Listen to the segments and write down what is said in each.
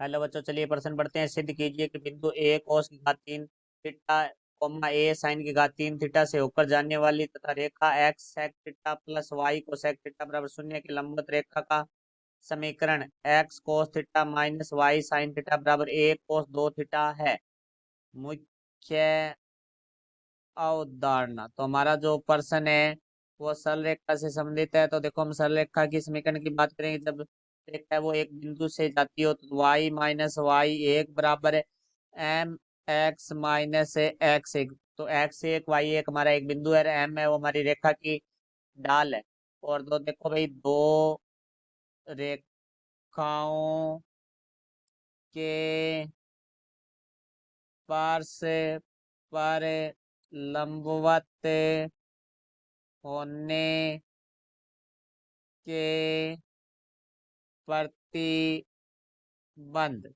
Hello बच्चों, चलिए प्रश्न पढ़ते हैं। सिद्ध कीजिए कि बिंदु ए cos की घात 3 थीटा कोमा ए sin की घात 3 थीटा से होकर जाने वाली तथा रेखा x sec theta plus y cosec theta बराबर शून्य की लंबवत रेखा का समीकरण x cos theta minus y sin theta बराबर a cos 2 थीटा है। मुख्य अवधारणा। तो हमारा जो प्रश्न है वो सरल रेखा से संबंधित है। तो देखो, हम सरल रेखा की समीकरण की बात करेंगे। जब रेखा है वो एक बिंदु से जाती हो तो y माइनस वाई एक बराबर है एम एक्स माइनस एक्स एक। तो एक्स एक वाई एक हमारा एक बिंदु है, एम है वो हमारी रेखा की ढाल है। और दो देखो भाई, दो रेखाओं के पार्श्व पर लंबवत होने के प्रतिबंध।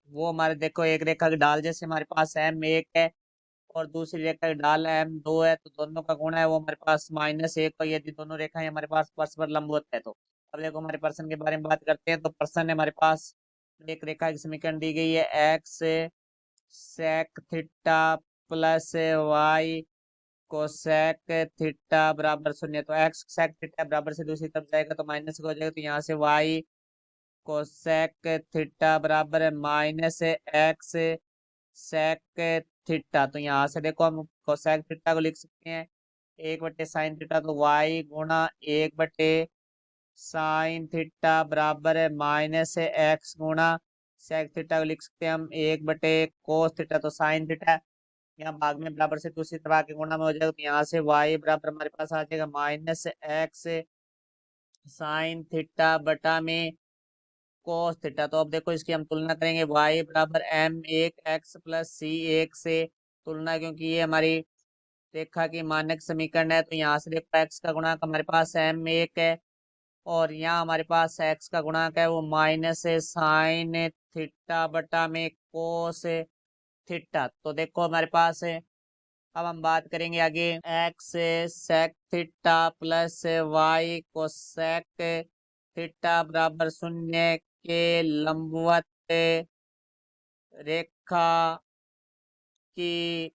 वो हमारे देखो, एक रेखा की ढाल जैसे हमारे पास एम एक है और दूसरी रेखा की ढाल एम दो है, तो दोनों का गुणा है वो हमारे पास माइनस एक। और यदि दोनों रेखाएं हमारे पास परस्पर लंबवत है तो अब देखो हमारे प्रश्न के बारे में बात करते हैं। तो प्रश्न है हमारे पास एक रेखा की समीकरण दी गई है X sec theta plus Y cosec theta बराबर शून्य। तो एक्स सेक थीटा बराबर से दूसरी तरफ जाएगा तो माइनस हो जाएगा, तो यहाँ से वाई कोसेक थीटा बराबर है माइनस एक्स सेक थीटा। तो यहाँ से देखो हम कोसेक थीटा को लिख सकते हैं एक बटे साइन थीटा, तो वाई गुणा एक बटे साइन थीटा बराबर है माइनस एक्स गुणा सेक थीटा को लिख सकते हैं हम एक बटे कोस थीटा। तो साइन थीटा यहाँ भाग में बराबर से दूसरी तरह के गुणा में हो जाएगा, तो यहाँ से वाई बराबर हमारे पास आ जाएगा माइनस एक्स साइन थीटा बटा में कोस थीटा। तो अब देखो इसकी हम तुलना करेंगे, y बराबर एम एक एक्स प्लस सी एक से तुलना, क्योंकि ये हमारी रेखा की मानक समीकरण है। तो यहाँ से देखो x का गुणांक हमारे पास एम एक है और यहाँ हमारे पास x का गुणांक है वो माइनस साइन थीटा बटा में कोस थीटा। तो देखो हमारे पास है, अब हम बात करेंगे आगे X sec theta plus Y cosec theta बराबर शून्य के लंबवत रेखा की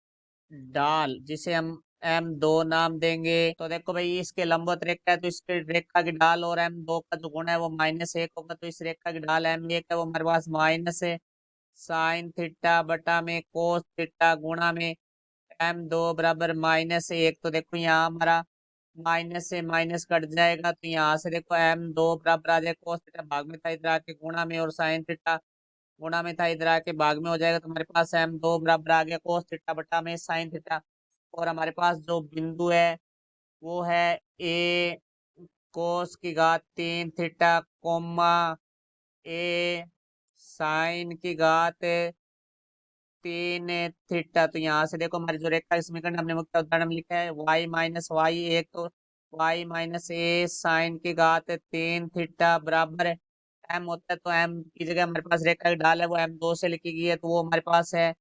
ढाल जिसे हम एम दो नाम देंगे। तो देखो भाई, इसके लंबवत रेखा है तो इसके रेखा की ढाल और एम दो का जो गुण है वो माइनस एक होगा, तो इस रेखा की ढाल एम एक है वो हमारे पास माइनस है साइन थीटा बटा में कोस थीटा गुणा में एम दो बराबर माइनस एक। तो देखो यहाँ हमारा माइनस से माइनस कट जाएगा, तो यहाँ से देखो एम दो बराबर आ जाएगा कोस थीटा भाग में था इधर आके गुणा में, और साइन थीटा गुणा में था इधर आके भाग में हो जाएगा। तो हमारे पास एम दो बराबर आ गया कोस थीटा बटा में साइन थीटा। और हमारे पास जो बिंदु है वो है ए कोस की घात 3 थीटा कोमा ए साइन की घात 3 थीटा। तो यहाँ से देखो हमारी जो रेखा समीकरण हमने मुख्य उदाहरण में लिखा है y माइनस वाई एक, तो y माइनस ए साइन की घात 3 थीटा बराबर है m होता है, तो m की जगह हमारे पास रेखा की ढाल है वो m दो से लिखी गई है, तो वो हमारे पास है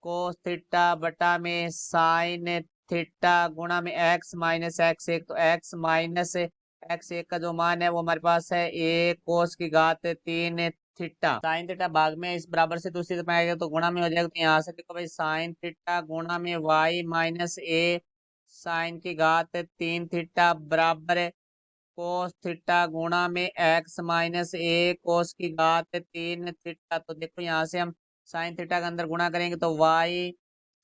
कोस थीटा बटा में साइन थीटा गुणा में x माइनस एक्स एक। तो x माइनस एक्स एक का जो मान है वो हमारे पास है ए कोस की घात 3 थीटा। साइन थीटा भाग में इस बराबर से दूसरी तरफ आएगा तो गुणा में हो जाएगा, तो यहाँ से देखो भाई साइन थीटा गुणा में y माइनस ए साइन की घात 3 थीटा बराबर है कोस थीटा गुणा में x माइनस ए कोस की घात 3 थीटा। तो देखो यहाँ से हम साइन थीटा के अंदर गुणा करेंगे तो y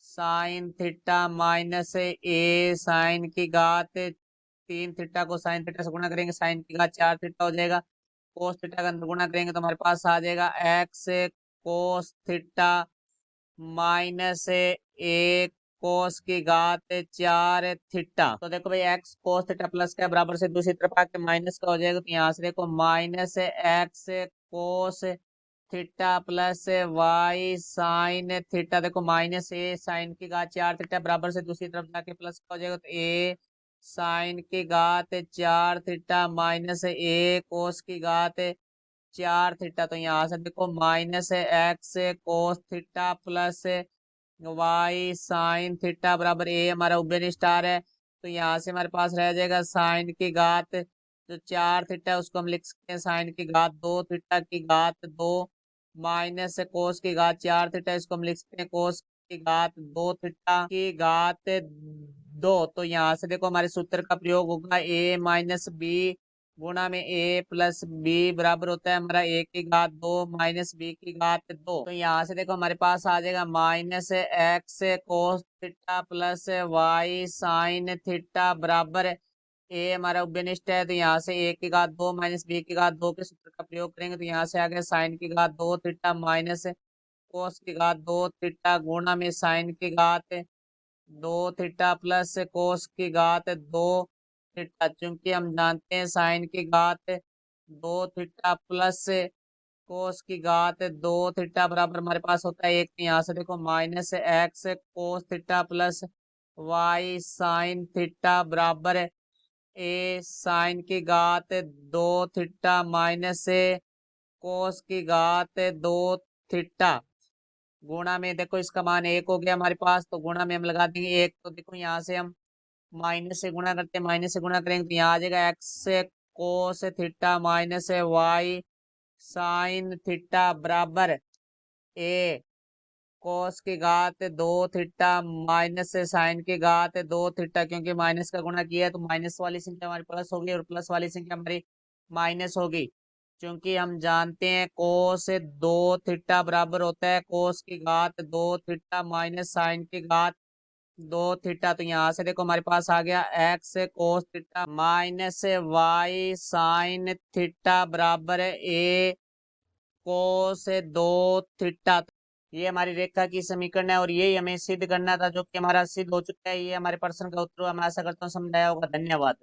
sine theta minus A sine की घात 3 थीटा को साइन थीटा से गुणा करेंगे, साइन की घात 4 थीटा हो जाएगा। कोस थीटा का अंदर गुणा करेंगे तो हमारे पास आ जाएगा एक्स कोस थीटा माइनस एक कोस की घात 4 थीटा। तो देखो भाई एक्स कोस थीटा प्लस का बराबर से दूसरी तरफ आके माइनस का हो जाएगा, तो यहाँ से देखो minus X cos theta plus Y sine theta. देखो माइनस ए साइन की घात 4 थीटा बराबर से दूसरी तरफ जाके प्लस का हो जाएगा, तो ए साइन की घात 4 थीटा माइनस ए कोस की घात 4 थीटा। तो यहाँ से देखो minus X cos theta plus Y sine theta बराबर ए हमारा उबेन स्टार है, तो यहाँ से हमारे पास रह जाएगा साइन की घात जो 4 थीटा है उसको हम लिख सकते हैं साइन की घात 2 थीटा की घात 2 माइनस कोस की घात 4 थीटा, इसको हम लिख सकते हैं कोस की घात 2 थीटा की घात 2। तो यहाँ से देखो हमारे सूत्र का प्रयोग होगा, a माइनस बी गुणा में a प्लस बी बराबर होता है हमारा a की घात 2 माइनस b की घात 2। तो यहाँ से देखो हमारे पास आ जाएगा minus X cos theta plus Y sine theta बराबर ए हमारा उपनिष्ठ है। तो यहाँ से a की घात 2 माइनस b की घात 2 के सूत्र का प्रयोग करेंगे, तो यहाँ से आ गया साइन की घात 2 थीटा माइनस कोस की घात 2 थीटा गुणा में साइन की घात 2 थीटा प्लस कोस की घात 2 थीटा। चूंकि हम जानते हैं साइन की घात 2 थीटा प्लस कोस की घात 2 थीटा बराबर हमारे पास होता है 1। यहाँ से देखो minus X cos theta plus Y sine theta बराबर ए साइन की घात 2 थीटा माइनस कोस की घात 2 थीटा गुणा में देखो इसका मान 1 हो गया हमारे पास, तो गुणा में हम लगा देंगे 1। तो देखो यहाँ से हम माइनस से गुणा करते हैं, माइनस से गुणा करेंगे तो यहाँ आ जाएगा X cos theta minus Y sine theta बराबर ए कोस की घात 2 थीटा माइनस से साइन की घात 2 थीटा। क्योंकि माइनस का गुणा किया है तो माइनस वाली संख्या हमारी प्लस होगी और प्लस वाली संख्या हमारी माइनस होगी। क्योंकि हम जानते हैं कोस 2 थीटा बराबर होता है कोस की घात 2 थीटा माइनस साइन की घात 2 थीटा। तो यहाँ से देखो हमारे पास आ गया X cos theta minus Y sine theta बराबर ए कोस 2 थीटा। ये हमारी रेखा की समीकरण है और यही हमें सिद्ध करना था, जो कि हमारा सिद्ध हो चुका है। ये हमारे प्रश्न का उत्तर, मैं आशा करता हूँ समझ आया होगा। धन्यवाद।